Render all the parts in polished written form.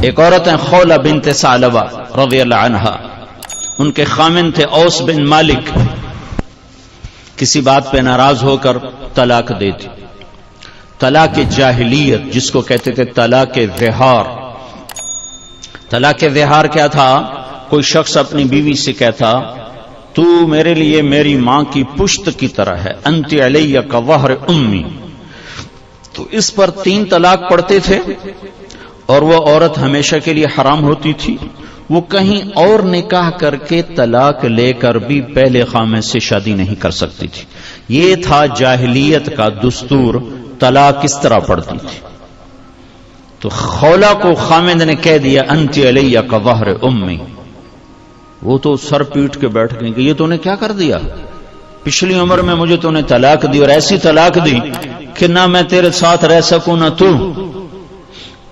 ایک عورت ہیں خولہ بنت ثعلبہ رضی اللہ عنہا، ان کے خامن تھے اوس بن مالک، کسی بات پہ ناراض ہو کر طلاق دے دی. طلاق جاہلیت جس کو کہتے تھے طلاق ظہار. طلاق ظہار کیا تھا؟ کوئی شخص اپنی بیوی سے کہتا تو میرے لیے میری ماں کی پشت کی طرح ہے، انت علی کا ظہر امی. تو اس پر 3 طلاق پڑتے تھے اور وہ عورت ہمیشہ کے لیے حرام ہوتی تھی. وہ کہیں اور نکاح کر کے طلاق لے کر بھی پہلے خامد سے شادی نہیں کر سکتی تھی. یہ تھا جاہلیت کا دستور. طلاق کس طرح پڑتی تھی. تو خولہ کو خامد نے کہہ دیا انت علی کا ظہر امی. وہ تو سر پیٹ کے بیٹھ گئی کہ یہ تو نے کیا کر دیا، پچھلی عمر میں مجھے تو نے طلاق دی اور ایسی طلاق دی کہ نہ میں تیرے ساتھ رہ سکوں نہ تو.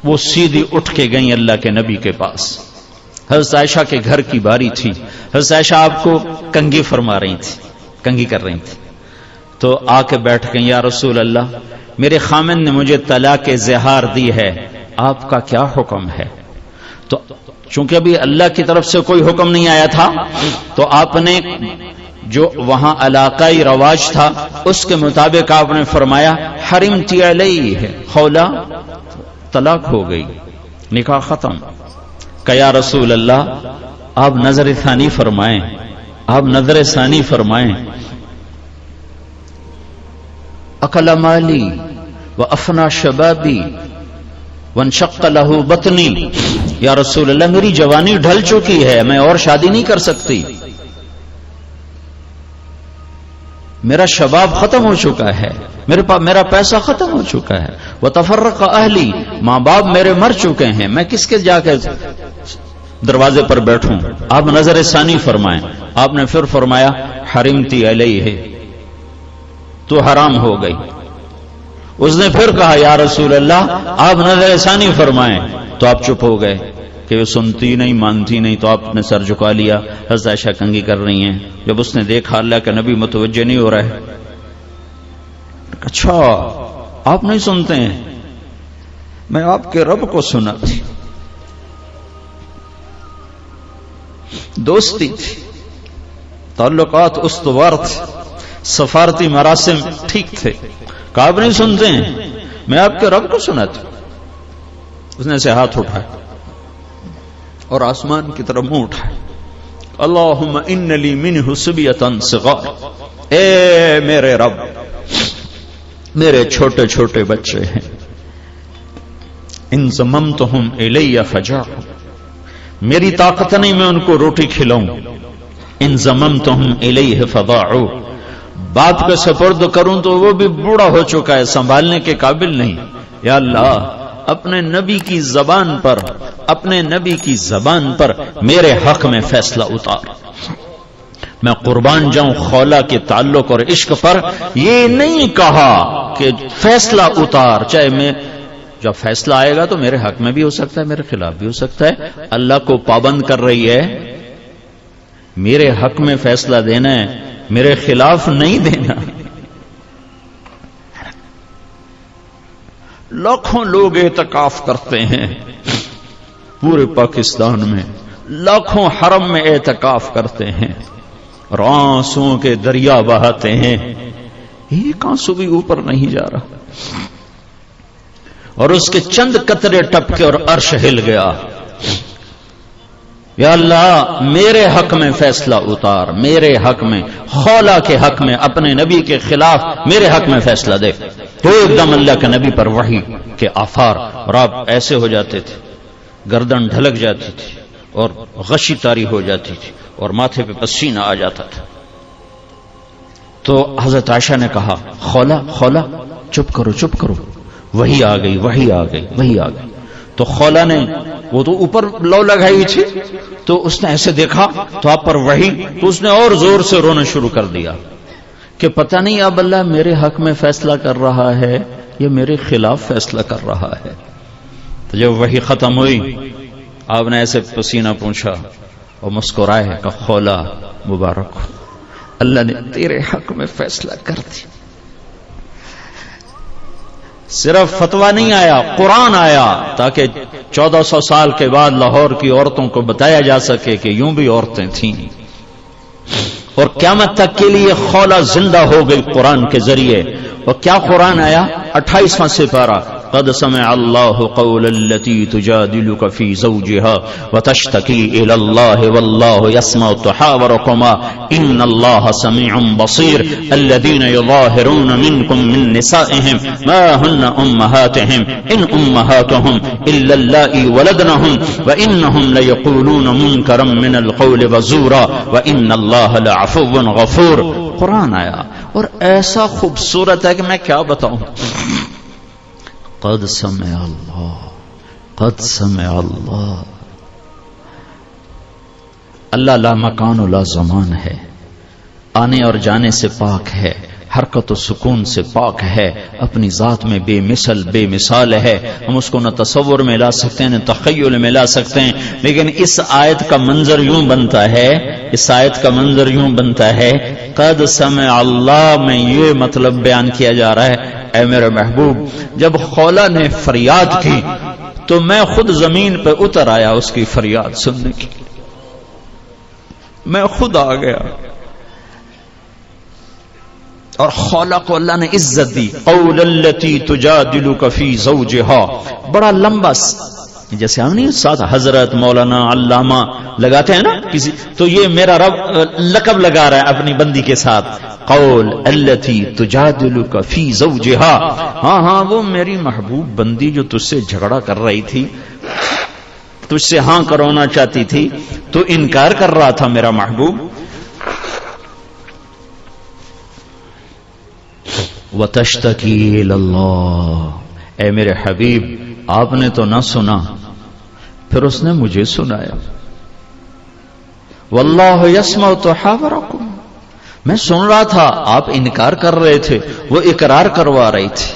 وہ سیدھی اٹھ کے گئیں اللہ کے نبی کے پاس. حضرت عائشہ کے گھر کی باری تھی. حضرت عائشہ آپ کو کنگھی فرما رہی تھی، کنگھی کر رہی تھی. تو آ کے بیٹھ گئیں یا رسول اللہ میرے خامن نے مجھے طلاق ظہار دی ہے، آپ کا کیا حکم ہے؟ تو چونکہ ابھی اللہ کی طرف سے کوئی حکم نہیں آیا تھا تو آپ نے جو وہاں علاقائی رواج تھا اس کے مطابق آپ نے فرمایا حرمتی علیہ، خولہ طلاق ہو گئی، نکاح ختم. کہ یا رسول اللہ آپ نظر ثانی فرمائیں، آپ نظر ثانی فرمائیں. اکل مالی وافنا شبابی وانشق له بطنی. یا رسول اللہ میری جوانی ڈھل چکی ہے، میں اور شادی نہیں کر سکتی، میرا شباب ختم ہو چکا ہے، میرا پیسہ ختم ہو چکا ہے. وتفرق اہلی، ماں باپ میرے مر چکے ہیں، میں کس کے جا کے دروازے پر بیٹھوں. آپ نظر ثانی فرمائیں. آپ نے پھر فرمایا حرمتی علیہ، تو حرام ہو گئی. اس نے پھر کہا یا رسول اللہ آپ نظر ثانی فرمائیں. تو آپ چپ ہو گئے کہ وہ سنتی نہیں مانتی نہیں. تو آپ نے سر جھکا لیا. حضرت عائشہ کنگھی کر رہی ہیں. جب اس نے دیکھا اللہ کا نبی متوجہ نہیں ہو رہا ہے، اچھا آپ نہیں سنتے ہیں، میں آپ کے رب کو سنا تھی، دوستی تھی، تعلقات استوار تھے، سفارتی مراسم ٹھیک تھے. کہ آپ نہیں سنتے ہیں، میں آپ کے رب کو سنا تھی. اس نے سے ہاتھ اٹھایا اور آسمان کی طرف منہ اٹھایا. اللہم ان لی منہ صبیۃ صغار، اے میرے رب میرے چھوٹے چھوٹے بچے ہیں، ان ضممتہم الی فجاعوا، میری طاقت نہیں میں ان کو روٹی کھلاؤں. ان ضممتہم الیہ فضاعوا، باپ کے سپرد کروں تو وہ بھی بوڑھا ہو چکا ہے، سنبھالنے کے قابل نہیں. یا اللہ اپنے نبی کی زبان پر، اپنے نبی کی زبان پر میرے حق میں فیصلہ اتار. میں قربان جاؤں خولہ کے تعلق اور عشق پر. یہ نہیں کہا کہ فیصلہ اتار، چاہے میں جب فیصلہ آئے گا تو میرے حق میں بھی ہو سکتا ہے، میرے خلاف بھی ہو سکتا ہے. اللہ کو پابند کر رہی ہے، میرے حق میں فیصلہ دینا ہے، میرے خلاف نہیں دینا. لاکھوں لوگ اعتکاف کرتے ہیں پورے پاکستان میں، لاکھوں حرم میں اعتکاف کرتے ہیں اور آنسوؤں کے دریا بہاتے ہیں. ایک آنسو بھی اوپر نہیں جا رہا اور اس کے چند قطرے ٹپکے اور عرش ہل گیا. یا اللہ میرے حق میں فیصلہ اتار، میرے حق میں، خولہ کے حق میں، اپنے نبی کے خلاف میرے حق میں فیصلہ دے. تو ایک دم اللہ کے نبی پر وحی کے آثار، اور آپ ایسے ہو جاتے تھے، گردن ڈھلک جاتی تھی اور غشی طاری ہو جاتی تھی اور ماتھے پہ پسینہ آ جاتا تھا. تو حضرت عائشہ نے کہا خولہ خولہ چپ کرو چپ کرو، وہی آ گئی وہی آ گئی وہی آ گئی. تو خولہ نے، وہ تو اوپر لو لگائی ہوئی تھی، تو اس نے ایسے دیکھا تو آپ پر وحی، تو اس نے اور زور سے رونا شروع کر دیا کہ پتہ نہیں اب اللہ میرے حق میں فیصلہ کر رہا ہے یا میرے خلاف فیصلہ کر رہا ہے. تو جب وحی ختم ہوئی آپ نے ایسے پسینہ پوچھا اور مسکرائے کہ خولہ مبارک ہو، اللہ نے تیرے حق میں فیصلہ کر دیا. صرف فتویٰ نہیں آیا، قرآن آیا تاکہ 1400 سال کے بعد لاہور کی عورتوں کو بتایا جا سکے کہ یوں بھی عورتیں تھیں، اور قیامت تک کے لیے خولہ زندہ ہو گئی قرآن کے ذریعے۔ اور کیا قرآن آیا؟ 28واں سپارہ، قد سمع اللہ قول التي تجادلك في زوجها وتشتكي الى الله والله يسمع تحاوركما ان الله سميع بصير الذين يظاهرون منكم من نسائهم ما هن امهاتهم ان امهاتهم الا اللائي ولدنهم وانهم ليقولون منكرا من القول وزورا وان الله لعفو غفور۔ قرآن آیا اور ایسا خوبصورت ہے کہ میں کیا بتاؤں۔ قد سمع اللہ، قد سمع اللہ۔ اللہ لا مکان و لا زمان ہے، آنے اور جانے سے پاک ہے، حرکت و سکون سے پاک ہے، اپنی ذات میں بے مثل بے مثال ہے۔ ہم اس کو نہ تصور میں لا سکتے ہیں نہ تخیل میں لا سکتے ہیں، لیکن اس آیت کا منظر یوں بنتا ہے، اس آیت کا منظر یوں بنتا ہے، قد سمع اللہ میں یہ مطلب بیان کیا جا رہا ہے، اے میرے محبوب جب خولہ نے فریاد کی تو میں خود زمین پہ اتر آیا اس کی فریاد سننے کی، میں خود آ گیا، اور خولہ کو اللہ نے عزت دی۔ قول التي تجادلك في زوجها، بڑا لمبا، جیسے ہم نہیں ساتھ حضرت مولانا علامہ لگاتے ہیں نا کسی، تو یہ میرا رب لقب لگا رہا ہے اپنی بندی کے ساتھ، قول التي تجادلك في زوجها، ہاں ہاں وہ میری محبوب بندی جو تجھ سے جھگڑا کر رہی تھی، تجھ سے ہاں کرونا چاہتی تھی، تو انکار کر رہا تھا میرا محبوب۔ وتشتکی الی اللہ، اے میرے حبیب آپ نے تو نہ سنا، پھر اس نے مجھے سنایا۔ واللہ یسمع تحاورکم، میں سن رہا تھا، آپ انکار کر رہے تھے، وہ اقرار کروا رہی تھی،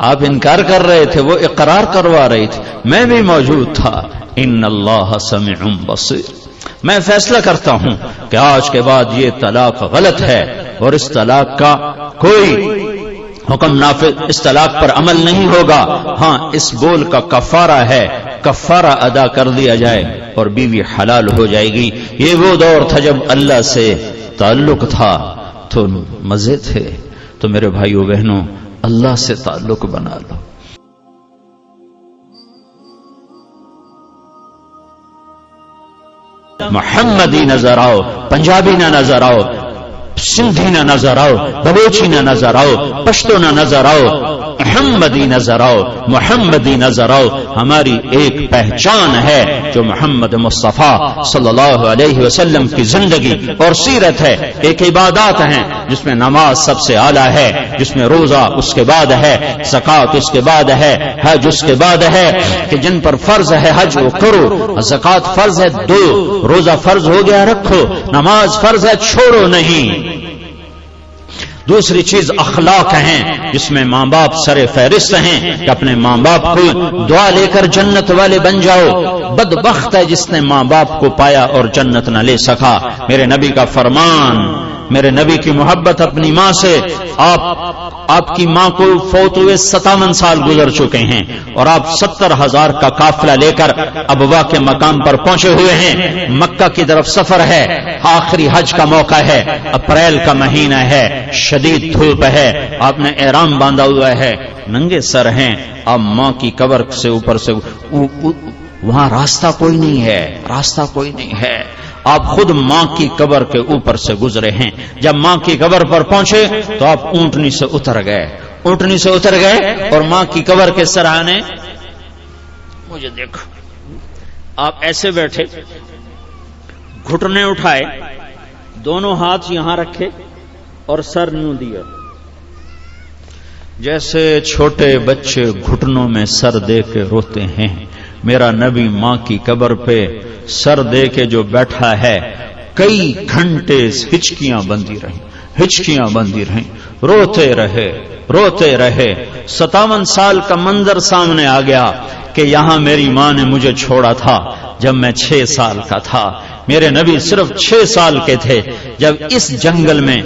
آپ انکار کر رہے تھے، وہ اقرار کروا رہی تھی، میں بھی موجود تھا۔ ان اللہ سمیع بصیر، میں فیصلہ کرتا ہوں کہ آج کے بعد یہ طلاق غلط ہے، اور اس طلاق کا کوئی حکم نافذ، اس طلاق پر عمل نہیں ہوگا، ہاں اس بول کا کفارہ ہے، کفارہ ادا کر دیا جائے اور بیوی حلال ہو جائے گی۔ یہ وہ دور تھا جب اللہ سے تعلق تھا تو مزے تھے، تو میرے بھائیو بہنوں اللہ سے تعلق بنا لو۔ محمدی نظر آؤ، پنجابی نہ نظر آؤ، سندھی نہ نظر آؤ، بلوچی نہ نظر آؤ، پشتو نہ نظر آؤ، محمدی نظر آؤ، محمدی نظر آؤ۔ ہماری ایک پہچان ہے جو محمد مصطفیٰ صلی اللہ علیہ وسلم کی زندگی اور سیرت ہے۔ ایک عبادات ہیں جس میں نماز سب سے اعلیٰ ہے، جس میں روزہ اس کے بعد ہے، زکوٰۃ اس کے بعد ہے، حج اس کے بعد ہے، کہ جن پر فرض ہے حج وہ کرو، زکوٰۃ فرض ہے دو، روزہ فرض ہو گیا رکھو، نماز فرض ہے چھوڑو نہیں۔ دوسری چیز اخلاق ہیں جس میں ماں باپ سر فہرست ہیں، کہ اپنے ماں باپ کو دعا لے کر جنت والے بن جاؤ۔ بدبخت ہے جس نے ماں باپ کو پایا اور جنت نہ لے سکا۔ میرے نبی کا فرمان، میرے نبی کی محبت اپنی ماں سے، آپ کی ماں کو فوت ہوئے 57 سال گزر چکے ہیں، اور آپ 70,000 کا قافلہ لے کر ابوا کے مقام پر پہنچے ہوئے ہیں۔ مکہ کی طرف سفر ہے، آخری حج کا موقع ہے، اپریل کا مہینہ ہے، شدید دھوپ ہے، آپ نے احرام باندھا ہوا ہے، ننگے سر ہیں، آپ ماں کی قبر سے اوپر سے وہاں راستہ کوئی نہیں ہے، راستہ کوئی نہیں ہے، آپ خود ماں کی قبر کے اوپر سے گزرے ہیں۔ جب ماں کی قبر پر پہنچے تو آپ اونٹنی سے اتر گئے، اونٹنی سے اتر گئے، اور ماں کی قبر کے سرانے، مجھے دیکھو، آپ ایسے بیٹھے، گھٹنے اٹھائے، دونوں ہاتھ یہاں رکھے اور سر یوں دیا، جیسے چھوٹے بچے گھٹنوں میں سر دے کے روتے ہیں۔ میرا نبی ماں کی قبر پہ سر دے کے جو بیٹھا ہے، کئی گھنٹے ہچکیاں بندی رہیں، ہچکیاں بندی رہیں، روتے رہے، روتے رہے۔ 57 سال کا منظر سامنے آ گیا کہ یہاں میری ماں نے مجھے چھوڑا تھا جب میں 6 سال کا تھا۔ میرے نبی صرف 6 سال کے تھے جب اس جنگل میں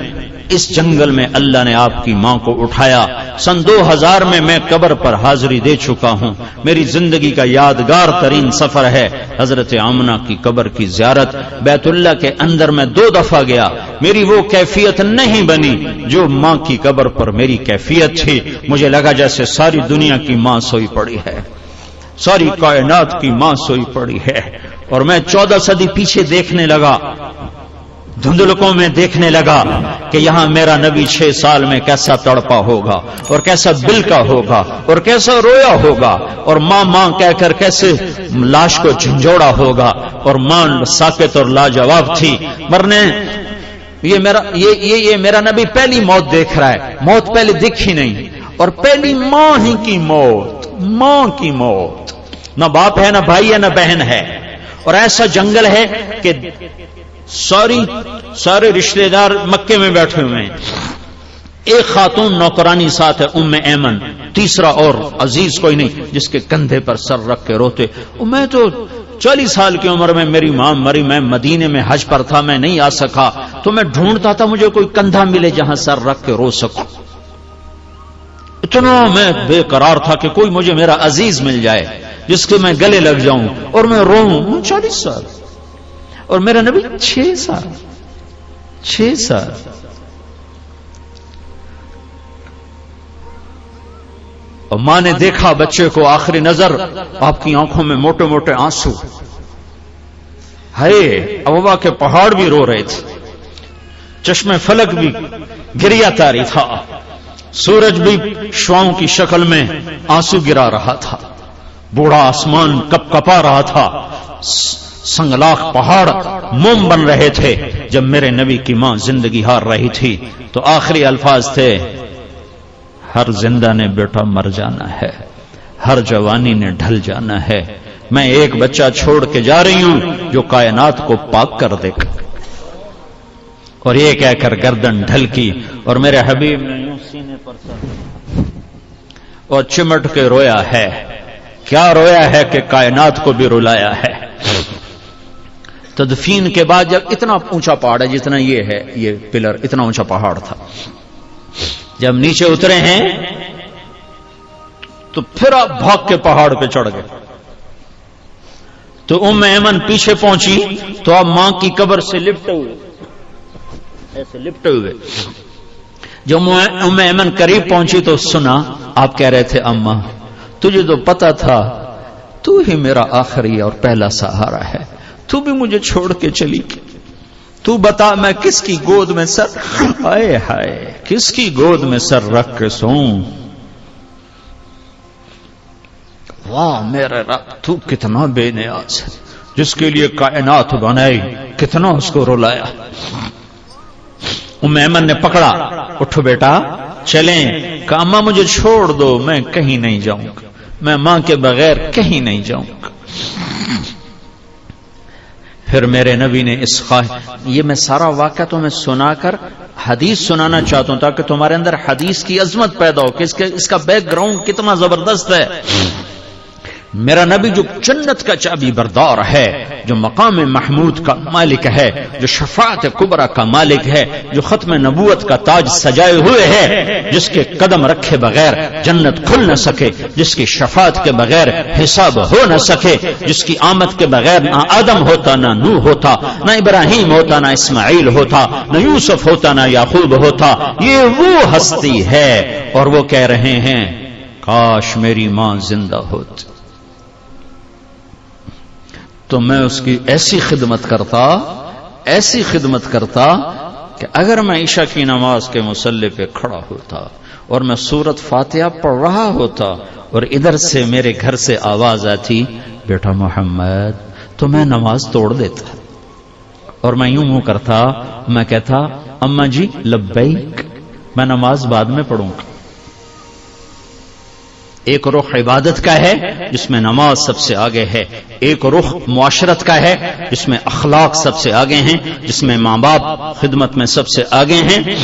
اس جنگل میں اللہ نے آپ کی ماں کو اٹھایا. سن 2000 میں قبر پر حاضری دے چکا ہوں. میری زندگی کا یادگار ترین سفر ہے حضرت آمنہ کی قبر کی زیارت. بیت اللہ کے اندر میں 2 دفعہ گیا. میری وہ کیفیت نہیں بنی جو ماں کی قبر پر میری کیفیت تھی. مجھے لگا جیسے ساری دنیا کی ماں سوئی پڑی ہے, ساری کائنات کی ماں سوئی پڑی ہے. اور میں 14 صدی پیچھے دیکھنے لگا, دھندلکوں میں دیکھنے لگا کہ یہاں میرا نبی 6 سال میں کیسا تڑپا ہوگا اور کیسا بلکا ہوگا اور کیسا رویا ہوگا, اور ماں ماں کہہ کر کیسے لاش کو جھنجھوڑا ہوگا. اور ماں ساکت اور لاجواب تھی. مرنے یہ میرا نبی پہلی موت دیکھ رہا ہے, موت پہلے دیکھی نہیں, اور پہلی ماں ہی کی موت, ماں کی موت. نہ باپ ہے, نہ بھائی ہے, نہ بہن ہے. اور ایسا جنگل ہے کہ سارے رشتہ دار مکے میں بیٹھے ہوئے ہیں. ایک خاتون نوکرانی ساتھ ہے, ام ایمن, تیسرا اور عزیز کوئی نہیں جس کے کندھے پر سر رکھ کے روتے. میں تو 40 سال کی عمر میں میری ماں مری, میں مدینے میں حج پر تھا, میں نہیں آ سکا, تو میں ڈھونڈتا تھا مجھے کوئی کندھا ملے جہاں سر رکھ کے رو سکوں. اتنا میں بے قرار تھا کہ کوئی مجھے میرا عزیز مل جائے جس کے میں گلے لگ جاؤں اور میں روؤں. 40 سال اور میرا نبی 6 سال. اور ماں نے دیکھا بچے کو, آخری نظر, آپ کی آنکھوں میں موٹے موٹے آنسو. ہائے, ابوا کے پہاڑ بھی رو رہے تھے, چشمے فلک بھی گریا تاری تھا, سورج بھی شواؤں کی شکل میں آنسو گرا رہا تھا, بوڑھا آسمان کپ کپا رہا تھا, سنگلاخ پہاڑ موم بن رہے تھے. جب میرے نبی کی ماں زندگی ہار رہی تھی تو آخری الفاظ تھے, ہر زندہ نے بیٹا مر جانا ہے, ہر جوانی نے ڈھل جانا ہے, میں ایک بچہ چھوڑ کے جا رہی ہوں جو کائنات کو پاک کر دے گا. اور یہ کہہ کر گردن ڈھل کی اور میرے حبیب نے یوں سینے پر سر اور چمٹ کے رویا ہے. کیا رویا ہے کہ کائنات کو بھی رلایا ہے. تدفین کے بعد جب اتنا اونچا پہاڑ ہے جتنا یہ ہے, یہ پلر اتنا اونچا پہاڑ تھا, جب نیچے اترے ہیں تو پھر آپ بھاگ کے پہاڑ پہ چڑھ گئے. تو ام ایمن پیچھے پہنچی تو آپ ماں کی قبر سے لپٹے ہوئے, ایسے لپٹے ہوئے. جب ام ایمن قریب پہنچی تو سنا آپ کہہ رہے تھے, اماں تجھے تو پتا تھا تو ہی میرا آخری اور پہلا سہارا ہے, تو بھی مجھے چھوڑ کے چلی گئی. تو بتا میں کس کی گود میں سر, ہائے ہائے, کس کی گود میں سر رکھ کے سوں. واہ میرے رب, تو کتنا بے نیاز ہے, جس کے لیے کائنات بنائی, کتنا اس کو رلایا. ام ایمن نے پکڑا, اٹھو بیٹا چلیں. کہا اماں مجھے چھوڑ دو, میں کہیں نہیں جاؤں گا, میں ماں کے بغیر کہیں نہیں جاؤں گا. پھر میرے نبی نے اس یہ میں سارا واقعہ تمہیں سنا کر حدیث سنانا چاہتا ہوں تاکہ تمہارے اندر حدیث کی عظمت پیدا ہو کہ اس کا بیک گراؤنڈ کتنا زبردست ہے. میرا نبی جو جنت کا چابی بردار ہے, جو مقام محمود کا مالک ہے, جو شفاعت کبریٰ کا مالک ہے, جو ختم نبوت کا تاج سجائے ہوئے ہے, جس کے قدم رکھے بغیر جنت کھل نہ سکے, جس کی شفاعت کے بغیر حساب ہو نہ سکے, جس کی آمد کے بغیر نہ آدم ہوتا, نہ نوح ہوتا, نہ ابراہیم ہوتا, نہ اسماعیل ہوتا, نہ یوسف ہوتا, نہ یعقوب ہوتا. یہ وہ ہستی ہے. اور وہ کہہ رہے ہیں کاش میری ماں زندہ ہوتی تو میں اس کی ایسی خدمت کرتا کہ اگر میں عشاء کی نماز کے مصلی پہ کھڑا ہوتا اور میں سورت فاتحہ پڑھ رہا ہوتا اور ادھر سے میرے گھر سے آواز آتی بیٹا محمد, تو میں نماز توڑ دیتا اور میں یوں منہ کرتا, میں کہتا اماں جی لبیک, میں نماز بعد میں پڑھوں گا. ایک رخ عبادت کا ہے جس میں نماز سب سے آگے ہے, ایک رخ معاشرت کا ہے جس میں اخلاق سب سے آگے ہیں, جس میں ماں باپ خدمت میں سب سے آگے ہیں.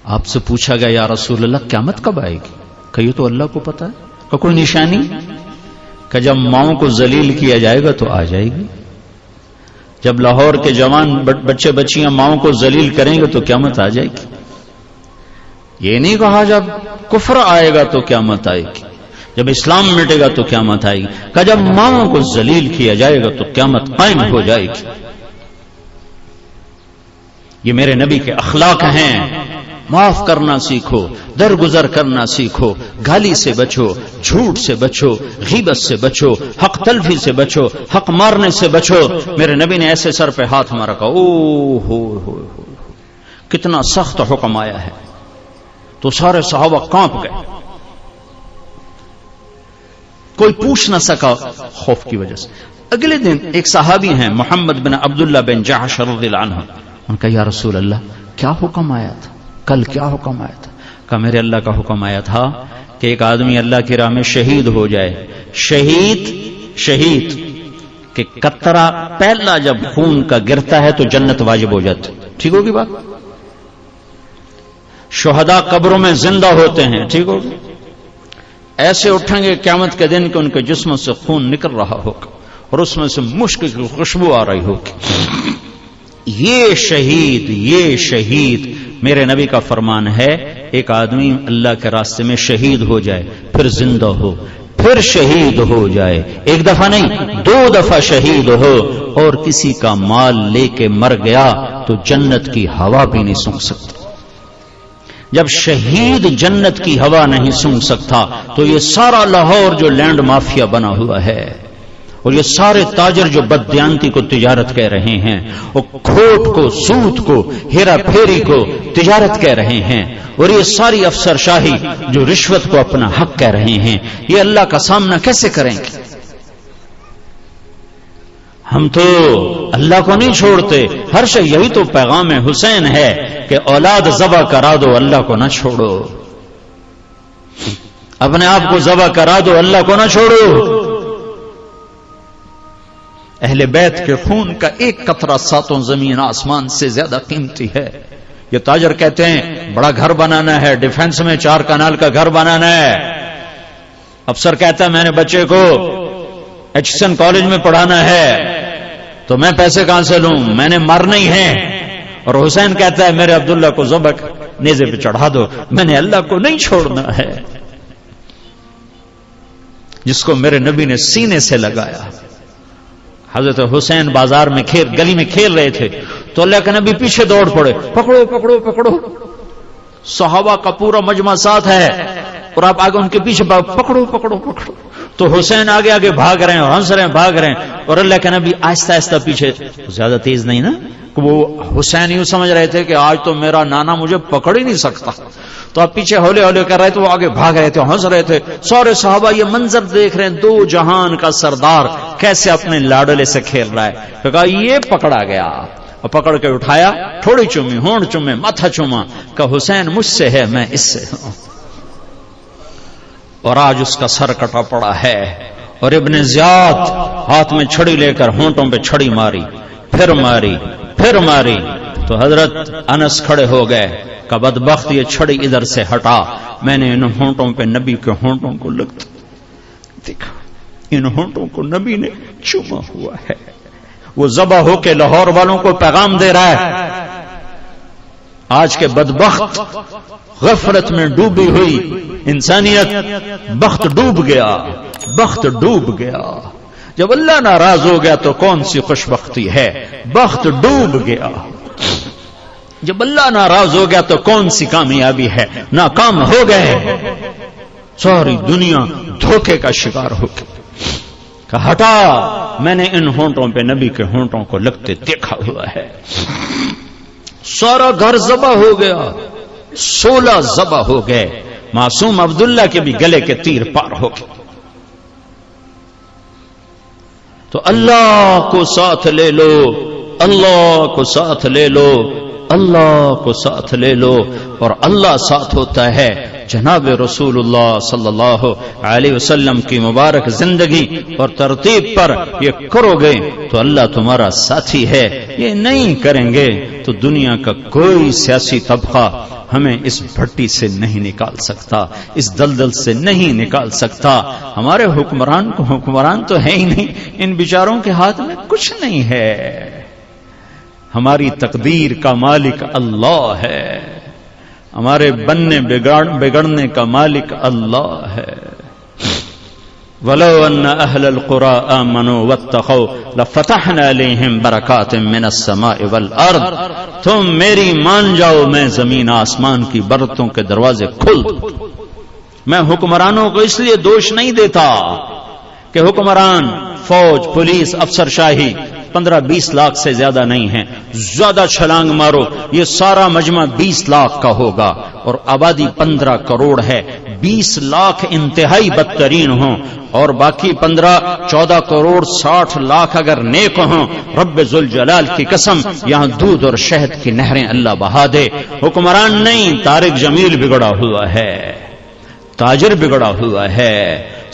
آپ سے پوچھا گیا یا رسول اللہ قیامت کب آئے گی؟ کہ یہ تو اللہ کو پتا ہے. کہ کوئی نشانی؟ کہ جب ماؤں کو ذلیل کیا جائے گا تو آ جائے گی. جب لاہور کے جوان بچے بچیاں ماؤں کو ذلیل کریں گے تو قیامت آ جائے گی. یہ نہیں کہا جب کفر آئے گا تو قیامت آئے گی، جب اسلام مٹے گا تو قیامت آئے گی. کہ جب ماؤں کو ذلیل کیا جائے گا تو قیامت قائم ہو جائے گی. یہ میرے نبی کے اخلاق ہیں. معاف کرنا سیکھو، درگزر کرنا سیکھو، گالی سے بچو، جھوٹ سے بچو، غیبت سے بچو، حق تلفی سے بچو، حق مارنے سے بچو. میرے نبی نے ایسے سر پہ ہاتھ مارا، کہا او ہو کتنا سخت حکم آیا ہے. تو سارے صحابہ کانپ گئے، کوئی پوچھ نہ سکا خوف کی وجہ سے. اگلے دن ایک صحابی ہیں محمد بن عبداللہ بن جحش رضی اللہ عنہ، ان کا یا رسول اللہ کیا حکم آیا تھا؟ کل کیا حکم آیا تھا؟ کہ میرے اللہ کا حکم آیا تھا کہ ایک آدمی اللہ کی راہ میں شہید ہو جائے. شہید کہ قطرہ پہلا جب خون کا گرتا ہے تو جنت واجب ہو جاتی. ٹھیک ہوگی بات؟ شہداء قبروں میں زندہ ہوتے ہیں، ٹھیک ہوگی؟ ایسے اٹھیں گے قیامت کے دن کہ ان کے جسم سے خون نکل رہا ہوگا اور اس میں سے مشک کی خوشبو آ رہی ہوگی. یہ شہید میرے نبی کا فرمان ہے، ایک آدمی اللہ کے راستے میں شہید ہو جائے، پھر زندہ ہو، پھر شہید ہو جائے، ایک دفعہ نہیں 2 دفعہ شہید ہو، اور کسی کا مال لے کے مر گیا تو جنت کی ہوا بھی نہیں سونگھ سکتا. جب شہید جنت کی ہوا نہیں سونگھ سکتا تو یہ سارا لاہور جو لینڈ مافیا بنا ہوا ہے اور یہ سارے تاجر جو بددیانتی کو تجارت کہہ رہے ہیں، اور کھوٹ کو، سود کو، ہیرا پھیری کو تجارت کہہ رہے ہیں، اور یہ ساری افسر شاہی جو رشوت کو اپنا حق کہہ رہے ہیں، یہ اللہ کا سامنا کیسے کریں گے؟ ہم تو اللہ کو نہیں چھوڑتے. ہر شے یہی تو پیغام حسین ہے کہ اولاد ذبح کرا دو، اللہ کو نہ چھوڑو. اپنے آپ کو ذبح کرا دو، اللہ کو نہ چھوڑو. اہل بیت کے خون کا ایک قطرہ 7 زمین آسمان سے زیادہ قیمتی ہے. یہ تاجر کہتے ہیں بڑا گھر بنانا ہے، ڈیفنس میں 4 کنال کا گھر بنانا ہے. افسر کہتا ہے میں نے بچے کو ایچسن کالج میں پڑھانا ہے تو میں پیسے کہاں سے لوں، میں نے مرنا ہی ہے. اور حسین کہتا ہے میرے عبداللہ کو ذبح نیزے پہ چڑھا دو، میں نے اللہ کو نہیں چھوڑنا ہے. جس کو میرے نبی نے سینے سے لگایا. حضرت حسین بازار میں گلی میں کھیل رہے تھے تو اللہ کے نبی پیچھے دوڑ پڑے، پکڑو پکڑو پکڑو. صحابہ کا پورا مجمع ساتھ ہے اور آپ آگے ان کے پیچھے پکڑو پکڑو پکڑو. تو حسین آگے آگے بھاگ رہے ہیں اور ہنس رہے ہیں، بھاگ رہے ہیں، اور اللہ کے نبی آہستہ آہستہ پیچھے. زیادہ تیز نہیں نا، وہ حسین یوں سمجھ رہے تھے کہ آج تو میرا نانا مجھے پکڑ ہی نہیں سکتا. تو آپ پیچھے ہولے ہولے کر رہے تھے، وہ آگے بھاگ رہے تھے، ہنس رہے تھے. سارے صحابہ یہ منظر دیکھ رہے ہیں، 2 جہان کا سردار کیسے اپنے لاڈلے سے کھیل رہا ہے. تو کہا یہ پکڑا گیا، اور پکڑ کے اٹھایا، تھوڑی چومی، ہونٹ چومے، ماتھا چوما، کہ حسین مجھ سے ہے، میں اس سے ہوں. اور آج اس کا سر کٹا پڑا ہے. اور ابن زیاد ہاتھ میں چھڑی لے کر ہونٹوں پہ چھڑی ماری، پھر ماری، پھر ماری. تو حضرت انس کھڑے ہو گئے کہ بدبخت یہ چھڑی ادھر سے ہٹا، میں نے ان ہونٹوں پہ نبی کے ہونٹوں کو لگتا دیکھا، ان ہونٹوں کو نبی نے چوما ہوا ہے. وہ ذبح ہو کے لاہور والوں کو پیغام دے رہا ہے. آج کے بدبخت غفلت میں ڈوبی ہوئی انسانیت، بخت ڈوب گیا، بخت ڈوب گیا. جب اللہ ناراض ہو گیا تو کون سی خوش بختی ہے، بخت ڈوب گیا. جب اللہ ناراض ہو گیا تو کون سی کامیابی ہے، ناکام ہو گئے. ساری دنیا دھوکے کا شکار ہو گئی. کہ ہٹا، میں نے ان ہونٹوں پہ نبی کے ہونٹوں کو لگتے دیکھا ہوا ہے. سارا گھر ذبح ہو گیا، 16 ذبح ہو گئے. معصوم عبداللہ کے بھی گلے کے تیر پار ہو گئے. تو اللہ کو ساتھ لے لو، اللہ کو ساتھ لے لو، اللہ کو ساتھ لے لو، اور اللہ ساتھ ہوتا ہے. جناب رسول اللہ صلی اللہ علیہ وسلم کی مبارک زندگی اور ترتیب پر یہ کرو گے تو اللہ تمہارا ساتھی ہے. یہ نہیں کریں گے تو دنیا کا کوئی سیاسی طبقہ ہمیں اس بھٹی سے نہیں نکال سکتا، اس دلدل سے نہیں نکال سکتا. ہمارے حکمران تو ہے ہی نہیں، ان بیچاروں کے ہاتھ میں کچھ نہیں ہے. ہماری تقدیر کا مالک اللہ ہے، ہمارے بننے بگڑنے کا مالک اللہ ہے۔ وَلَوْ أَنَّ أَهْلَ الْقُرَىٰ آمَنُوا وَاتَّقَوْا لَفَتَحْنَا عَلَيْهِمْ بَرَكَاتٍ مِّنَ السَّمَاءِ وَالْأَرْضِ۔ تم میری مان جاؤ، میں زمین آسمان کی برتوں کے دروازے کھول دوں۔ میں حکمرانوں کو اس لیے دوش نہیں دیتا کہ حکمران، فوج، پولیس، افسر شاہی 15-20 لاکھ سے زیادہ نہیں ہیں، زیادہ چھلانگ مارو، یہ سارا مجمع 20 لاکھ کا ہوگا اور آبادی 15 کروڑ ہے، 20 لاکھ انتہائی بدترین ہوں اور باقی 15-14 کروڑ 60 لاکھ اگر نیک ہوں، رب ذوالجلال کی قسم یہاں دودھ اور شہد کی نہریں اللہ بہا دے۔ حکمران نہیں، طارق جمیل بگڑا ہوا ہے، تاجر بگڑا ہوا ہے،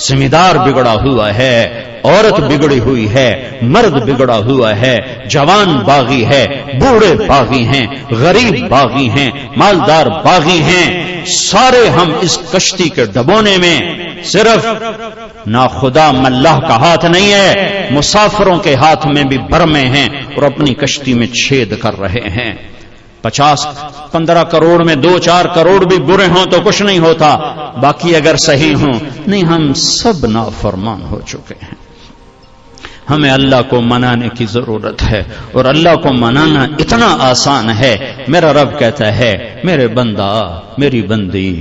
زمیندار بگڑا ہوا ہے، عورت بگڑی ہوئی ہے، مرد بگڑا ہوا ہے، جوان باغی ہے، بوڑھے باغی ہیں، غریب باغی ہیں، مالدار باغی ہیں، سارے ہم اس کشتی کے ڈبونے میں، صرف ناخدا ملاح کا ہاتھ نہیں ہے، مسافروں کے ہاتھ میں بھی برمے ہیں اور اپنی کشتی میں چھید کر رہے ہیں۔ 50-15 کروڑ میں 2-4 کروڑ بھی برے ہوں تو کچھ نہیں ہوتا، باقی اگر صحیح ہوں نہیں، ہم سب نافرمان ہو چکے ہیں۔ ہمیں اللہ کو منانے کی ضرورت ہے اور اللہ کو منانا اتنا آسان ہے۔ میرا رب کہتا ہے، میرے بندہ، میری بندی،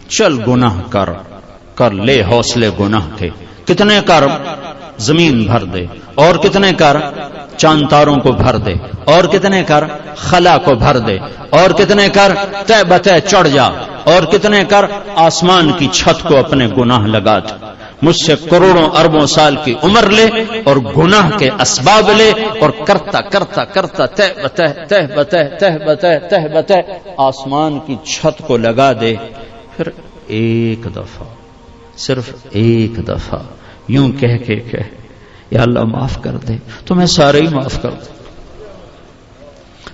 چل گناہ کر لے حوصلے گناہ کے، کتنے کر، زمین بھر دے، اور کتنے کر، چاند تاروں کو بھر دے، اور کتنے کر، خلا کو بھر دے، اور کتنے کر، تہ بتہ چڑھ جا، اور کتنے کر، آسمان کی چھت کو اپنے گناہ لگا دے، مجھ سے کروڑوں اربوں سال کی عمر لے اور گناہ کے اسباب لے اور کرتا کرتا کرتا تہ بتہ آسمان کی چھت کو لگا دے، پھر ایک دفعہ، صرف ایک دفعہ یوں کہہ یا اللہ معاف کر دے، تو میں سارے ہی معاف کر دوں۔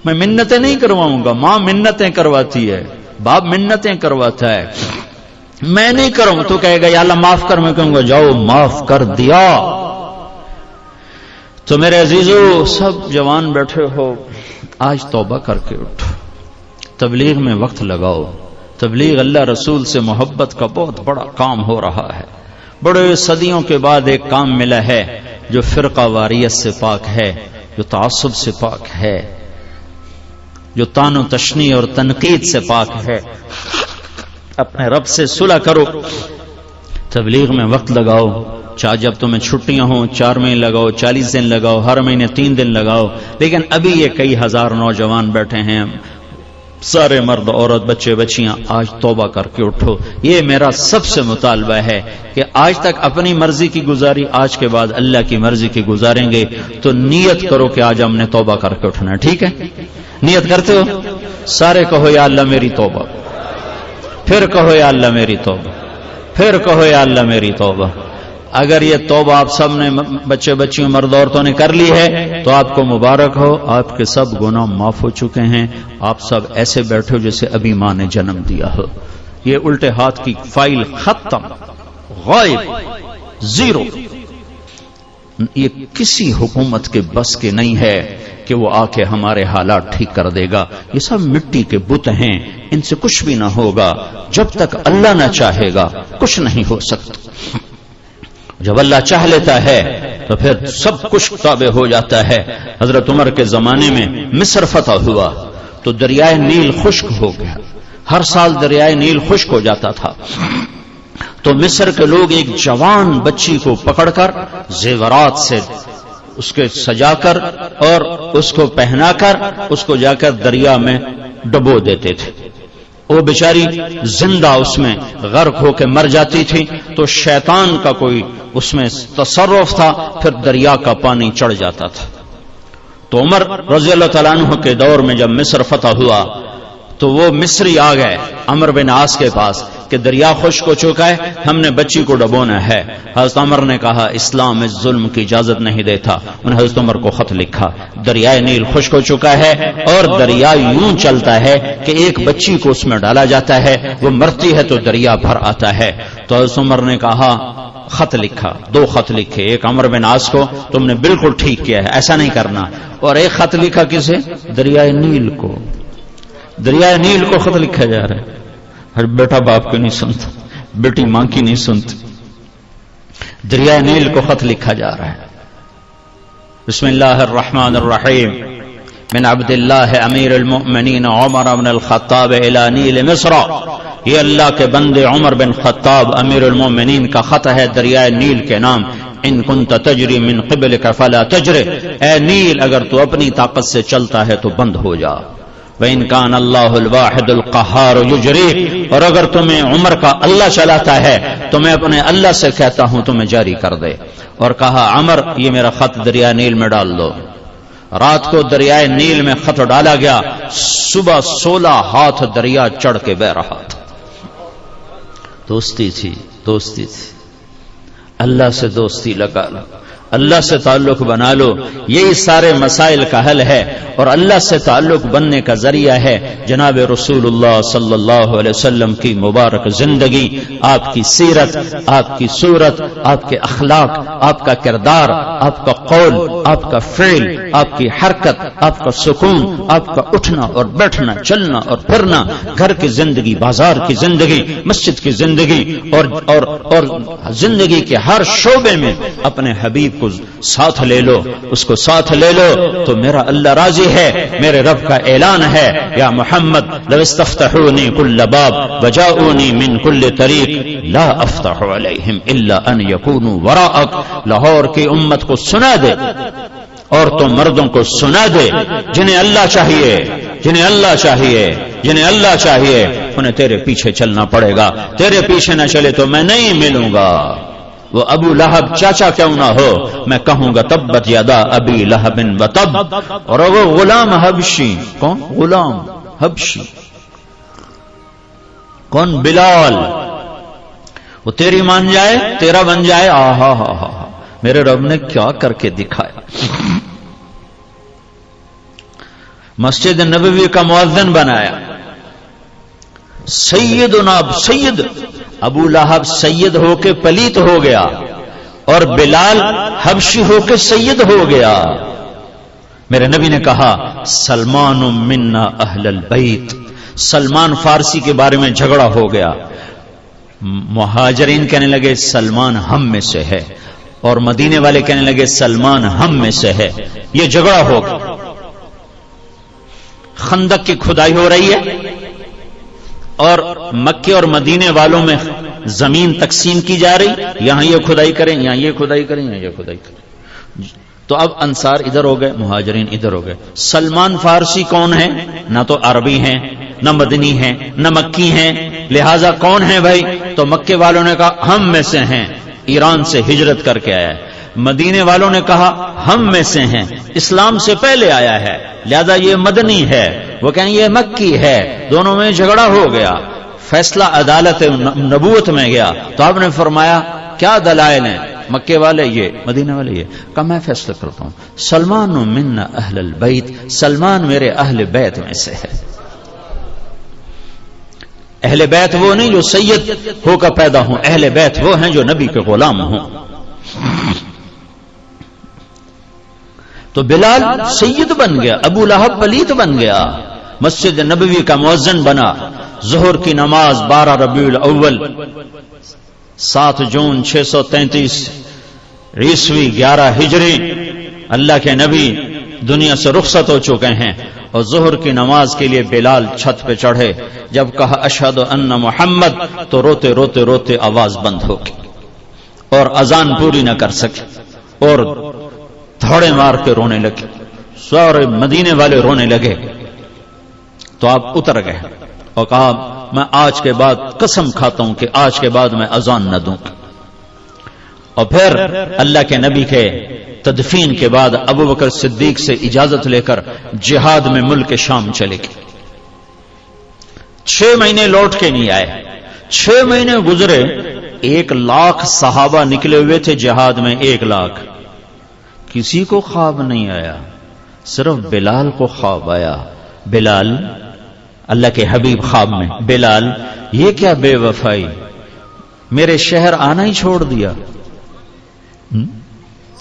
میں منتیں نہیں کرواؤں گا، ماں منتیں کرواتی ہے، باپ منتیں کرواتا ہے، میں نہیں کروں تو کہے گا یا اللہ معاف کر، میں کہوں گا جاؤ معاف کر دیا۔ تو میرے عزیزو، سب جوان بیٹھے ہو، آج توبہ کر کے اٹھو، تبلیغ میں وقت لگاؤ۔ تبلیغ اللہ رسول سے محبت کا بہت بڑا کام ہو رہا ہے، بڑے صدیوں کے بعد ایک کام ملا ہے جو فرقہ واریت سے پاک ہے، جو تعصب سے پاک ہے، جو طعن و تشنیع اور تنقید سے پاک ہے۔ اپنے رب سے صلح کرو، تبلیغ میں وقت لگاؤ، چاہے جب تمہیں چھٹیاں ہوں 4 مہینے لگاؤ، 40 دن لگاؤ، ہر مہینے 3 دن لگاؤ، لیکن ابھی یہ کئی ہزار نوجوان بیٹھے ہیں، سارے مرد، عورت، بچے بچیاں، آج توبہ کر کے اٹھو۔ یہ میرا سب سے مطالبہ ہے کہ آج تک اپنی مرضی کی گزاری، آج کے بعد اللہ کی مرضی کی گزاریں گے، تو نیت کرو کہ آج ہم نے توبہ کر کے اٹھنا ہے، ٹھیک ہے؟ نیت کرتے ہو؟ سارے کہو یا اللہ میری توبہ، پھر کہو یا اللہ میری توبہ، پھر کہو یا اللہ میری توبہ۔ اگر یہ توبہ آپ سب نے، بچے بچیوں، مرد عورتوں نے کر لی ہے تو آپ کو مبارک ہو، آپ کے سب گناہ معاف ہو چکے ہیں، آپ سب ایسے بیٹھو جیسے ابھی ماں نے جنم دیا ہو۔ یہ الٹے ہاتھ کی فائل ختم، غائب، زیرو۔ یہ کسی حکومت کے بس کے نہیں ہے کہ وہ آ کے ہمارے حالات ٹھیک کر دے گا، یہ سب مٹی کے بت ہیں، ان سے کچھ بھی نہ ہوگا، جب تک اللہ نہ چاہے گا کچھ نہیں ہو سکتا۔ جب اللہ چاہ لیتا ہے تو پھر سب کچھ تابع ہو جاتا ہے۔ حضرت عمر کے زمانے میں مصر فتح ہوا تو دریائے نیل خشک ہو گیا، ہر سال دریائے نیل خشک ہو جاتا تھا، تو مصر کے لوگ ایک جوان بچی کو پکڑ کر زیورات سے اس کے سجا کر اور اس کو پہنا کر اس کو جا کر دریا میں ڈبو دیتے تھے، وہ بیچاری زندہ اس میں غرق ہو کے مر جاتی تھی، تو شیطان کا کوئی اس میں تصرف تھا، پھر دریا کا پانی چڑھ جاتا تھا۔ تو عمر رضی اللہ تعالیٰ عنہ کے دور میں جب مصر فتح ہوا تو وہ مصری آ گئے عمرو بن عاص کے پاس کہ دریا خشک ہو چکا ہے، ہم نے بچی کو ڈبونا ہے۔ حضرت عمر نے کہا اسلام اس ظلم کی اجازت نہیں دیتا، انہوں نے حضرت عمر کو خط لکھا، دریائے نیل خشک ہو چکا ہے اور دریا یوں چلتا ہے کہ ایک بچی کو اس میں ڈالا جاتا ہے، وہ مرتی ہے تو دریا بھر آتا ہے۔ تو حضرت عمر نے کہا، خط لکھا، 2 خط لکھے، ایک عمرو بن عاص کو، تم نے بالکل ٹھیک کیا ہے، ایسا نہیں کرنا، اور ایک خط لکھا کسے؟ دریائے نیل کو۔ دریائے نیل کو خط لکھا جا رہا ہے۔ ہر بیٹا باپ کو نہیں سنتا، بیٹی ماں کی نہیں سنتی، دریائے نیل کو خط لکھا جا رہا ہے۔ بسم اللہ الرحمن الرحیم، من عبد اللہ امیر المؤمنین عمر بن الخطاب الى نیل مصر، یہ اللہ کے بندے عمر بن خطاب امیر المؤمنین کا خط ہے دریائے نیل کے نام۔ ان کنت تجری من قبلک فلا تجری، اے نیل اگر تو اپنی طاقت سے چلتا ہے تو بند ہو جا۔ وَإِن كَانَ اللَّهُ الْوَاحِدُ الْقَهَّارُ يُجْرِي، اور اگر تمہیں عمر کا اللہ چلاتا ہے تو میں اپنے اللہ سے کہتا ہوں تمہیں جاری کر دے۔ اور کہا عمر یہ میرا خط دریائے نیل میں ڈال دو۔ رات کو دریائے نیل میں خط ڈالا گیا، صبح 16 ہاتھ دریا چڑھ کے بہ رہا تھا۔ دوستی تھی، دوستی تھی، اللہ سے دوستی لگا لو، اللہ سے تعلق بنا لو، یہی سارے مسائل کا حل ہے، اور اللہ سے تعلق بننے کا ذریعہ ہے جناب رسول اللہ صلی اللہ علیہ وسلم کی مبارک زندگی، آپ کی سیرت، آپ کی صورت، آپ کے اخلاق، آپ کا کردار، آپ کا قول، آپ کا فعل، آپ کی حرکت، آپ کا سکون، آپ کا اٹھنا اور بیٹھنا، چلنا اور پھرنا، گھر کی زندگی، بازار کی زندگی، مسجد کی زندگی، اور زندگی کے ہر شعبے میں اپنے حبیب کو ساتھ لے لو، اس کو ساتھ لے لو تو میرا اللہ راضی ہے۔ میرے رب کا اعلان ہے، یا محمد لو استفتحونی کل باب وجاؤنی من کل طریق لا افتح علیہم الا ان یکونوا وراءک، لاہور کی امت کو سنا دے، عورتوں مردوں کو سنا دے، جنہیں اللہ چاہیے، جنہیں اللہ چاہیے، جنہیں اللہ چاہیے، انہیں تیرے پیچھے چلنا پڑے گا، تیرے پیچھے نہ چلے تو میں نہیں ملوں گا۔ وہ ابو لہب چاچا کیوں نہ ہو، میں کہوں گا تبت یدا ابی لہب وتب۔ اور وہ غلام حبشی، کون غلام حبشی؟ کون؟ بلال، وہ تیری مان جائے، تیرا بن جائے۔ آہا ہا ہا، میرے رب نے کیا کر کے دکھایا۔ مسجد نبوی کا مؤذن بنایا، سیدنا سید ابو لہب سید ہو کے پلیت ہو گیا، اور بلال حبشی ہو کے سید ہو گیا۔ میرے نبی نے کہا سلمان منا اہل البیت، سلمان فارسی کے بارے میں جھگڑا ہو گیا، مہاجرین کہنے لگے سلمان ہم میں سے ہے، اور مدینے والے کہنے لگے سلمان ہم میں سے ہے، یہ جھگڑا ہو گیا۔ خندق کی کھدائی ہو رہی ہے، اور مکے اور مدینے والوں میں زمین تقسیم کی جا رہی، یہاں یہ کھدائی کریں، یہاں یہ کھدائی کریں، یہاں یہ کھدائی کریں۔ تو اب انصار ادھر ہو گئے، مہاجرین ادھر ہو گئے۔ سلمان فارسی کون ہے؟ نہ تو عربی ہیں، نہ مدنی ہیں، نہ مکی ہیں، لہذا کون ہے بھائی؟ تو مکے والوں نے کہا ہم میں سے ہیں، ایران سے ہجرت کر کے آیا ہے۔ مدینے والوں نے کہا ہم میں سے ہیں، اسلام سے پہلے آیا ہے، لہذا یہ مدنی ہے، وہ کہیں یہ مکی ہے۔ دونوں میں جھگڑا ہو گیا، فیصلہ عدالت نبوت میں گیا۔ تو آپ نے فرمایا کیا دلائل ہیں؟ مکے والے یہ، مدینے والے یہ۔ کہ میں فیصلہ کرتا ہوں، سلمان منا اہل البیت، سلمان میرے اہل بیت میں سے ہے۔ اہل بیت وہ نہیں جو سید ہو کر پیدا ہوں، اہل بیت وہ ہیں جو نبی کے غلام ہوں۔ تو بلال سید بن گیا، ابو لہب پلیت بن گیا، مسجد نبوی کا مؤذن بنا۔ ظہر کی نماز 12 ربیع الاول 7 جون 633 عیسوی 11 ہجری، اللہ کے نبی دنیا سے رخصت ہو چکے ہیں، اور ظہر کی نماز کے لیے بلال چھت پہ چڑھے۔ جب کہا اشہد ان محمد، تو روتے روتے روتے آواز بند ہو گئی، اور اذان پوری نہ کر سکے، اور دھوڑے مار کے رونے لگے، سارے مدینے والے رونے لگے۔ تو آپ اتر گئے اور کہا میں آج کے بعد قسم کھاتا ہوں کہ آج کے بعد میں اذان نہ دوں۔ اور پھر اللہ کے نبی کے تدفین کے بعد ابو بکر صدیق سے اجازت لے کر جہاد میں ملک شام چلے گئے۔ 6 مہینے لوٹ کے نہیں آئے، 6 مہینے گزرے، 1,00,000 صحابہ نکلے ہوئے تھے جہاد میں، 1,00,000، کسی کو خواب نہیں آیا، صرف بلال کو خواب آیا۔ بلال، اللہ کے حبیب خواب میں، بلال یہ کیا بے وفائی، میرے شہر آنا ہی چھوڑ دیا۔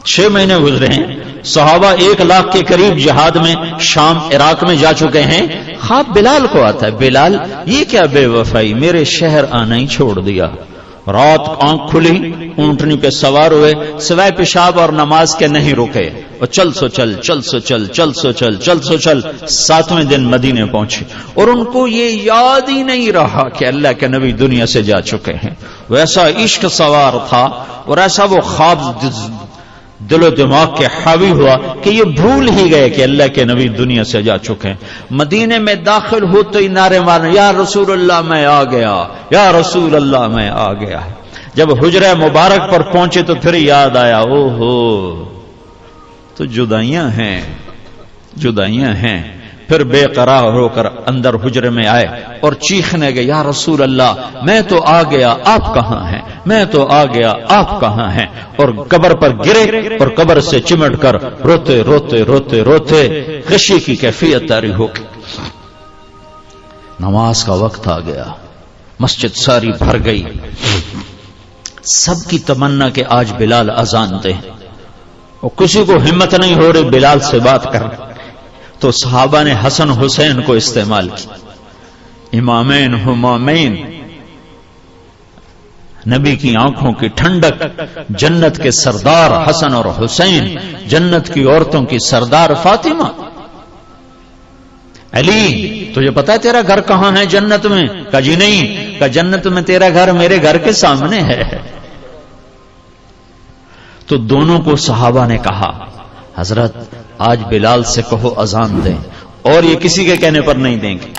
6 مہینے گزرے ہیں، صحابہ 1,00,000 کے قریب جہاد میں شام عراق میں جا چکے ہیں، خواب بلال کو آتا ہے، بلال یہ کیا بے وفائی، میرے شہر آنا ہی چھوڑ دیا۔ رات آنکھ کھلی، اونٹنی پہ سوار ہوئے، سوائے پیشاب اور نماز کے نہیں رکے، اور چل سو چل، چل سو چل، چل سو چل، چل سو چل، 7ویں دن مدینے پہنچے، اور ان کو یہ یاد ہی نہیں رہا کہ اللہ کے نبی دنیا سے جا چکے ہیں۔ ویسا عشق سوار تھا اور ایسا وہ خواب دل و دماغ کے حاوی ہوا کہ یہ بھول ہی گئے کہ اللہ کے نبی دنیا سے جا چکے ہیں۔ مدینے میں داخل ہو تو ہی نعرے مارنے، یا رسول اللہ میں آ گیا، یا رسول اللہ میں آ گیا۔ جب حجرہ مبارک پر پہنچے تو پھر یاد آیا، او ہو تو جدائیاں ہیں، جدائیاں ہیں۔ پھر بے قرار ہو کر اندر حجرے میں آئے اور چیخنے گئے، یا رسول اللہ میں تو آ گیا، آپ کہاں ہیں، میں تو آ گیا، آپ کہاں ہیں، اور قبر پر گرے اور قبر سے چمٹ کر روتے روتے روتے روتے غشی کی کیفیت طاری ہو گئی۔ نماز کا وقت آ گیا، مسجد ساری بھر گئی، سب کی تمنا کہ آج بلال اذان دے، اور کسی کو ہمت نہیں ہو رہی بلال سے بات کر، تو صحابہ نے حسن حسین کو استعمال کیا، امامین ہمامین، نبی کی آنکھوں کی ٹھنڈک، جنت کے سردار حسن اور حسین، جنت کی عورتوں کی سردار فاطمہ۔ علی تجھے پتا ہے تیرا گھر کہاں ہے جنت میں؟ کہا جی نہیں۔ کہا جنت میں تیرا گھر میرے گھر کے سامنے ہے۔ تو دونوں کو صحابہ نے کہا، حضرت آج بلال سے کہو اذان دیں، اور یہ کسی کے کہنے پر نہیں دیں گے۔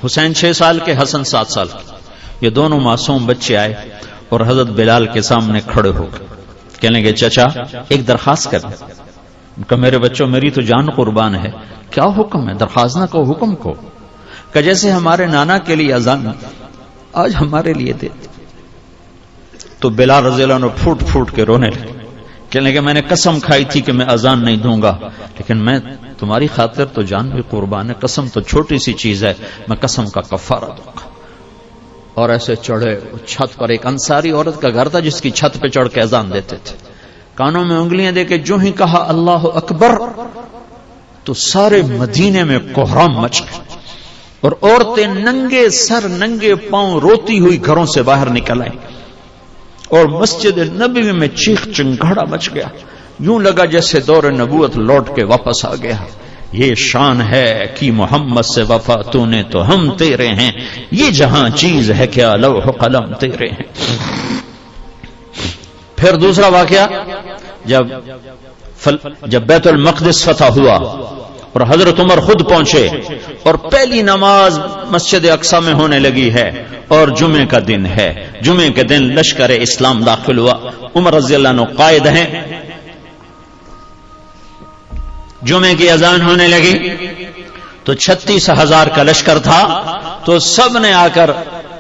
حسین 6 سال کے، حسن 7 سال کے، یہ دونوں معصوم بچے آئے اور حضرت بلال کے سامنے کھڑے ہو گئے، کہنے لگے چچا ایک درخواست کر۔ کہ میرے بچوں میری تو جان قربان ہے، کیا حکم ہے؟ درخواست نہ کو، حکم کو۔ کہ جیسے ہمارے نانا کے لیے اذان آج ہمارے لیے دے۔ تو بلال رضی اللہ عنہ پھوٹ پھوٹ کے رونے لگے، کہنے کہ میں نے قسم کھائی تھی کہ میں اذان نہیں دوں گا، لیکن میں تمہاری خاطر تو جان بھی قربان ہے، قسم تو چھوٹی سی چیز ہے، میں قسم کا کفارہ دوں گا۔ اور ایسے چڑھے چھت پر، ایک انصاری عورت کا گھر تھا جس کی چھت پہ چڑھ کے اذان دیتے تھے، کانوں میں انگلیاں دے کے جو ہی کہا اللہ اکبر تو سارے مدینے میں کوہرام مچ گئے، اور عورتیں ننگے سر ننگے پاؤں روتی ہوئی گھروں سے باہر نکل آئیں، اور مسجد نبوی میں چیخ چنگاڑا مچ گیا، یوں لگا جیسے دور نبوت لوٹ کے واپس آ گیا۔ یہ شان ہے کہ محمد سے وفا تو نے تو ہم تیرے ہیں، یہ جہاں چیز ہے کیا لوح قلم تیرے ہیں۔ پھر دوسرا واقعہ، جب بیت المقدس فتح ہوا اور حضرت عمر خود پہنچے، اور پہلی نماز مسجد اقصی میں ہونے لگی ہے، اور جمعے کا دن ہے، جمعے کے دن لشکر اسلام داخل ہوا، عمر رضی اللہ عنہ قائد ہیں، جمعے کی اذان ہونے لگی تو 36,000 کا لشکر تھا، تو سب نے آ کر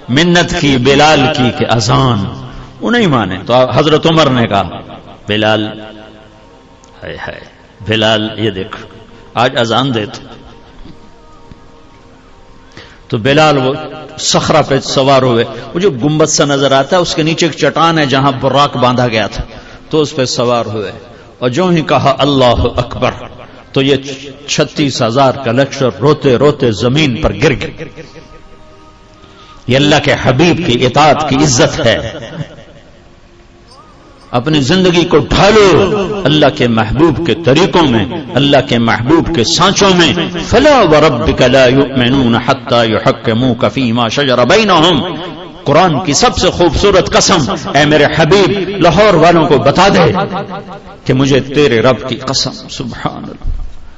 منت کی بلال کی کہ اذان، وہ نہیں مانے، تو حضرت عمر نے کہا بلال، ہائے ہائے بلال یہ دیکھو آج اذان دیتے۔ تو بلال وہ صخرہ پہ سوار ہوئے، وہ جو گنبد سا نظر آتا ہے اس کے نیچے ایک چٹان ہے جہاں براق باندھا گیا تھا، تو اس پہ سوار ہوئے، اور جو ہی کہا اللہ اکبر تو یہ 36,000 کا لشکر روتے روتے زمین پر گر گئے۔ یہ اللہ کے حبیب کی اطاعت کی عزت ہے۔ اپنی زندگی کو ڈھالو اللہ کے محبوب کے طریقوں میں، اللہ کے محبوب کے سانچوں میں۔ فلا وربک لا یؤمنون حتی یحکموک فیما شجر بینہم، قرآن کی سب سے خوبصورت قسم، اے میرے حبیب لاہور والوں کو بتا دے کہ مجھے تیرے رب کی قسم، سبحان اللہ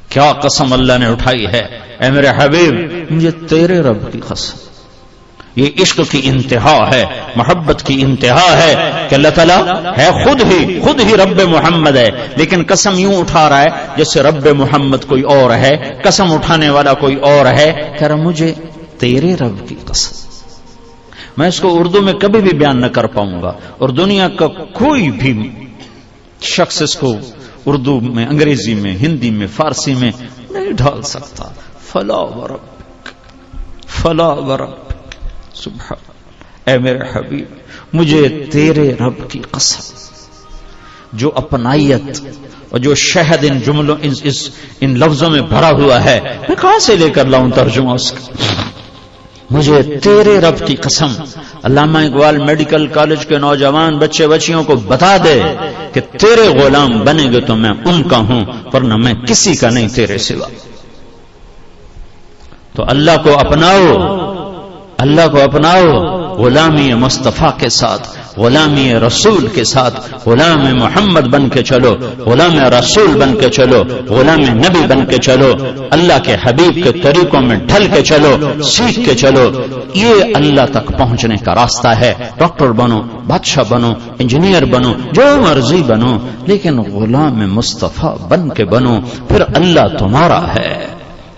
کیا قسم اللہ نے اٹھائی ہے، اے میرے حبیب مجھے تیرے رب کی قسم۔ یہ عشق کی انتہا ہے، محبت کی انتہا ہے کہ اللہ تعالیٰ ہے خود ہی رب محمد ہے، لیکن قسم یوں اٹھا رہا ہے جیسے رب محمد کوئی اور ہے، قسم اٹھانے والا کوئی اور ہے، کہہ رہا مجھے تیرے رب کی قسم۔ میں اس کو اردو میں کبھی بھی بیان نہ کر پاؤں گا، اور دنیا کا کوئی بھی شخص اس کو اردو میں، انگریزی میں، ہندی میں، فارسی میں نہیں ڈھال سکتا۔ فلا وربک، فلا وربک، سبحان، اے میرے حبیب، مجھے تیرے رب کی قسم، جو اپنائیت اور جو شہد ان جملوں ان لفظوں میں بھرا ہوا ہے، میں کہاں سے لے کر لاؤں ترجمہ اس کا؟ مجھے تیرے رب کی قسم، علامہ اقبال میڈیکل کالج کے نوجوان بچے بچیوں کو بتا دے کہ تیرے غلام بنے گے تو میں ان کا ہوں، ورنہ میں کسی کا نہیں تیرے سوا۔ تو اللہ کو اپناؤ، اللہ کو اپناؤ، غلامی مصطفیٰ کے ساتھ، غلامی رسول کے ساتھ، غلام محمد بن کے چلو، غلام رسول بن کے چلو، غلام نبی بن کے چلو، اللہ کے حبیب کے طریقوں میں ڈھل کے چلو، سیکھ کے چلو۔ یہ اللہ تک پہنچنے کا راستہ ہے۔ ڈاکٹر بنو، بادشاہ بنو، انجینئر بنو، جو مرضی بنو، لیکن غلام مصطفیٰ بن کے بنو، پھر اللہ تمہارا ہے،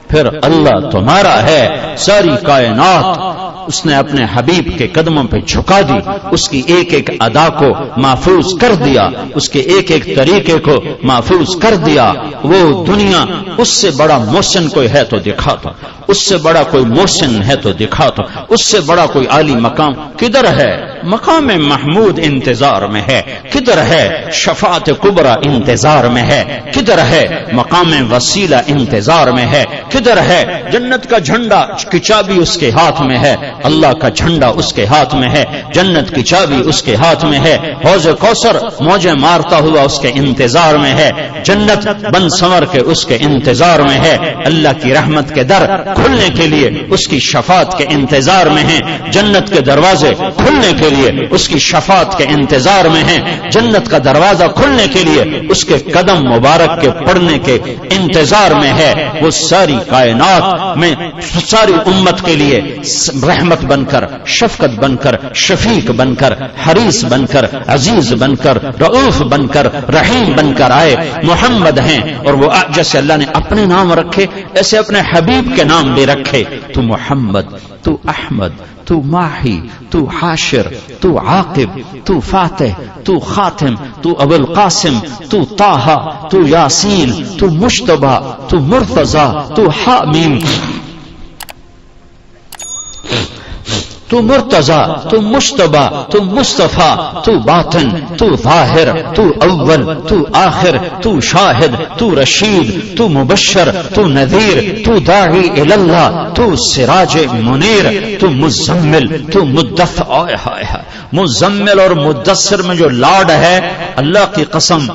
پھر اللہ تمہارا ہے۔ ساری کائنات اس نے اپنے حبیب کے قدموں پہ جھکا دی، اس کی ایک ایک ادا کو محفوظ کر دیا، اس کے ایک ایک طریقے کو محفوظ کر دیا۔ وہ دنیا اس سے بڑا محسن کوئی ہے تو دکھا دو، اس سے بڑا کوئی محسن ہے تو دکھا دو، اس سے بڑا کوئی عالی مقام کدھر ہے؟ مقام محمود انتظار میں ہے، کدھر ہے؟ شفاعت کبریٰ انتظار میں ہے، کدھر ہے؟ مقام وسیلہ انتظار میں ہے، کدھر ہے؟ جنت کا جھنڈا کی چابی اس کے ہاتھ میں ہے، اللہ کا جھنڈا اس کے ہاتھ میں ہے، جنت کی چابی اس کے ہاتھ میں ہے، حوض کوثر موجیں مارتا ہوا اس کے انتظار میں ہے، جنت بن سنور کے اس کے انتظار میں ہے، اللہ کی رحمت کے در کھلنے کے لیے اس کی شفاعت کے انتظار میں ہیں، جنت کے دروازے کھلنے کے لیے اس کی شفاعت کے انتظار میں ہیں، جنت کا دروازہ کھلنے کے لیے اس کے قدم مبارک کے پڑنے کے انتظار میں ہے۔ وہ ساری کائنات میں ساری امت کے لیے رحمت بن کر، شفقت بن کر، شفیق بن کر، حریص بن کر، عزیز بن کر، رؤوف بن کر، رحیم بن کر آئے، محمد ہیں۔ اور وہ جیسے اللہ نے اپنے نام رکھے ایسے اپنے حبیب کے نام بھی رکھے، تو محمد، تو احمد، تو ماہی، تو حاشر، تو عاقب، تو فاتح، تو خاتم، تو ابو القاسم، تو طٰہٰ، تو یاسین، تو مجتبیٰ، تو مرتضیٰ، تو حامیم، تو مرتضیٰ، تو مجتبیٰ، تو مصطفیٰ، تو باطن، تو ظاہر، تو اول، تو آخر، تو شاہد، تو رشید، تو مبشر، تو نذیر، تو داعی الی اللہ، تو سراج منیر، تو مزمل، تو مدثر۔ مزمل اور مدثر میں جو لاڈ ہے، اللہ کی قسم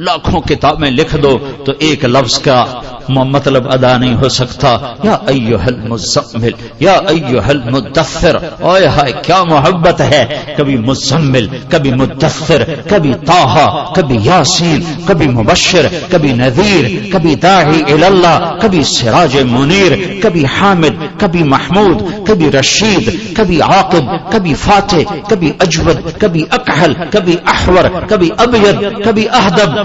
لاکھوں کتابیں لکھ دو تو ایک لفظ کا مطلب ادا نہیں ہو سکتا۔ یا ایھا المزمل، یا ایھا المدثر، اوئے ہائے کیا محبت ہے! کبھی مزمل، کبھی مدثر، کبھی طٰہٰ، کبھی یاسین، کبھی مبشر، کبھی نذیر، کبھی داعی الی اللہ، کبھی سراج منیر، کبھی حامد، کبھی محمود، کبھی رشید، کبھی عاقب، کبھی فاتح، کبھی اجود، کبھی اکحل، کبھی احور، کبھی ابیض، کبھی اہدب،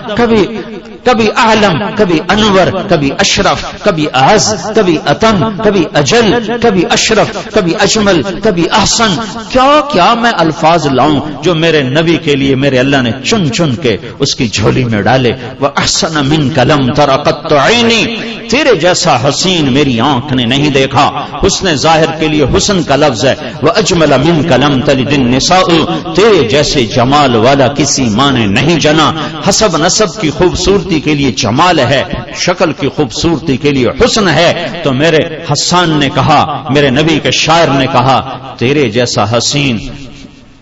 کبھی اعلم، کبھی انور، کبھی اشرف، کبھی اعز، کبھی اتم، کبھی اجل، کبھی اشرف، کبھی اجمل، کبھی احسن۔ کیا کیا میں الفاظ لاؤں جو میرے نبی کے لیے میرے اللہ نے چن چن کے اس کی جھولی میں ڈالے۔ وَأَحْسَنَ مِنْكَ لَمْ تَرَ قَطُّ عَيْنِي، تیرے جیسا حسین میری آنکھ نے نہیں دیکھا۔ حسن ظاہر کے لیے حسن کا لفظ ہے۔ وَأَجْمَلَ مِنْكَ لَمْ تَلِدِ النِّسَاءُ، تیرے جیسے جمال والا کسی ماں نے نہیں جنا۔ حسب نسب کی خوبصورتی کے لیے جمال ہے، شکل کی خوبصورتی کے لیے حسن ہے۔ تو میرے حسان نے کہا، میرے نبی کے شاعر نے کہا، تیرے جیسا حسین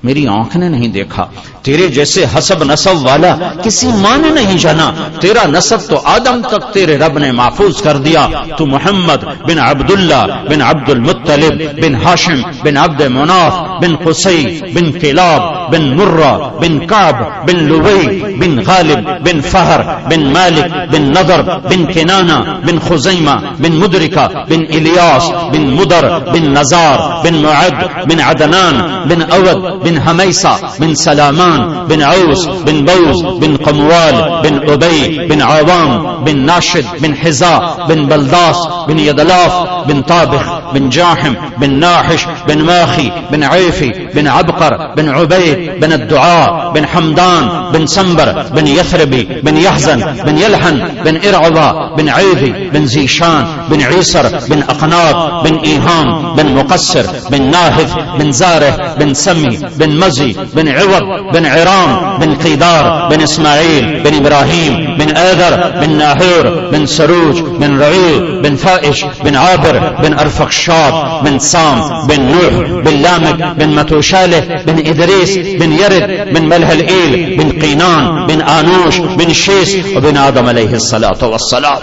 میری آنکھ نے نہیں دیکھا، تیرے جیسے حسب نسب والا کسی ماں نے نہیں جانا۔ تیرا نسب تو آدم تک تیرے رب نے محفوظ کر دیا۔ تو محمد بن عبداللہ بن عبد المطلب بن ہاشم بن عبد مناف بن قصی بن کلاب بن مرہ بن کعب بن لوی بن غالب بن فہر بن مالک بن نضر بن کنانہ بن خزیمہ بن مدرکہ بن الیاس بن مدر بن نزار بن معد بن عدنان بن اود بن حمیسہ بن سلامان بن عوس بن بوز بن قموال بن ابی بن عوام بن ناشد بن حذاء بن بلداس بن یدلاف بن طابخ بن جاحم بن ناحش بن ماخي بن عيفي بن عبقر بن عبيد بن الدعاء بن حمدان بن سنبر بن يثربي بن يحزن بن يلحن بن إرعبا بن عيذي بن زيشان بن عيسر بن أقناط بن إيهام بن مقصر بن ناهث بن زاره بن سمي بن مزي بن عوض بن عرام بن قيدار بن إسماعيل بن إبراهيم بن آذر بن ناهور بن سروج بن رعيل بن فائش بن عابر بن أرفخشاد بن سام بن نوح بن لامك بن متوشاله بن إدريس بن يرد بن ملهلئيل بن قينان بن آنوش بن شيس وبن آدم عليه الصلاة والسلام.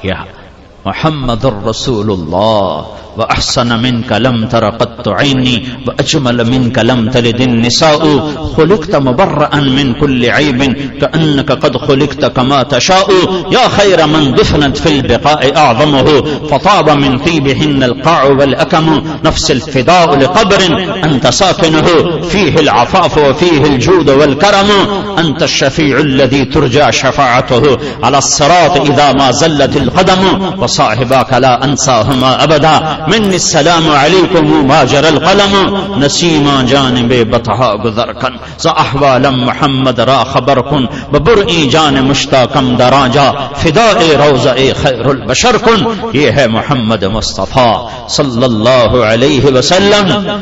يا محمد رسول الله وأحسن منك لم تر قط عيني وأجمل منك لم تلد النساء خلقت مبرأ من كل عيب كأنك قد خلقت كما تشاء يا خير من دفنت في البقاء أعظمه فطاب من طيبهن القاع والأكم نفس الفداء لقبر أنت ساكنه فيه العفاف وفيه الجود والكرم أنت الشفيع الذي ترجى شفاعته على الصراط إذا ما زلت القدم وصاحباك لا أنساهما أبدا مني السلام عليكم ما جرى القلم نسيما جانب بطحا گذر کن ز احوال محمد را خبر کن ببرئی جان مشتاقم دراجا فداء روضہ خیر البشر کن. یہ ہے محمد مصطفیٰ صلی اللہ علیہ وسلم.